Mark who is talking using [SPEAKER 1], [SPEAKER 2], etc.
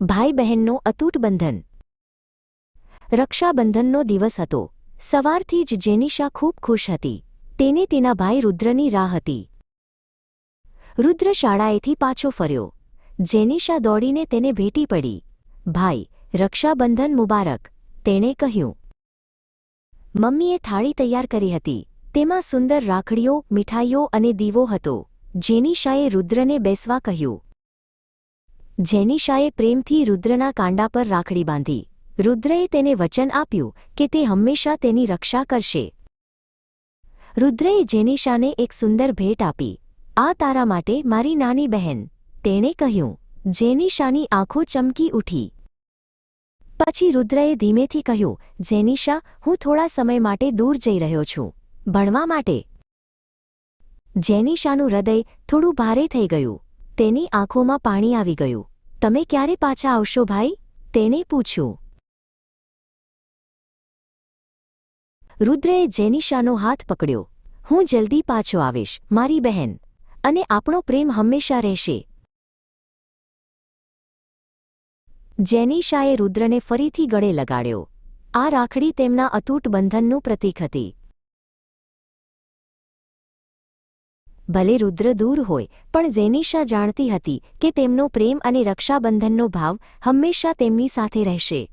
[SPEAKER 1] ભાઈ બહેનનો અતૂટ બંધન. રક્ષાબંધનનો દિવસ હતો. સવારથી જ જેનિશા ખૂબ ખુશ હતી. તેને તેના ભાઈ રુદ્રની રાહ હતી. રુદ્ર શાળાએથી પાછો ફર્યો. જેનિશા દોડીને તેને ભેટી પડી. ભાઈ, રક્ષાબંધન મુબારક, તેણે કહ્યું. મમ્મીએ થાળી તૈયાર કરી હતી. તેમાં સુંદર રાખડીઓ, મીઠાઈઓ અને દીવો હતો. જેનિશાએ રુદ્રને બેસવા કહ્યું. જેનિશાએ પ્રેમથી રુદ્રના કાંડા પર રાખડી બાંધી. રુદ્રએ તેને વચન આપ્યું કે તે હંમેશા તેની રક્ષા કરશે. રુદ્રએ જેનિશાને એક સુંદર ભેટ આપી. આ તારા માટે મારી નાની બહેન, તેણે કહ્યું. જેનિશાની આંખો ચમકી ઉઠી. પછી રુદ્રએ ધીમેથી કહ્યું, જેનિશા, હું થોડા સમય માટે દૂર જઈ રહ્યો છું, ભણવા માટે. જેનિશાનું હૃદય થોડું ભારે થઈ ગયું. તેની આંખોમાં પાણી આવી ગયું. તમે ક્યારે પાછા આવશો ભાઈ? તેણે પૂછ્યું. રુદ્રએ જેનિશાનો હાથ પકડ્યો. હું જલ્દી પાછો આવીશ, મારી બહેન, અને આપણો પ્રેમ હંમેશા રહેશે. જેનિશાએ રુદ્રને ફરીથી ગળે લગાડ્યો. આ રાખડી તેમના અતૂટ બંધનનું પ્રતીક હતી. ભલે રુદ્ર દૂર હોય, પણ જેનિશા જાણતી હતી કે તેમનો પ્રેમ અને રક્ષાબંધનનો ભાવ હંમેશા તેમની સાથે રહેશે.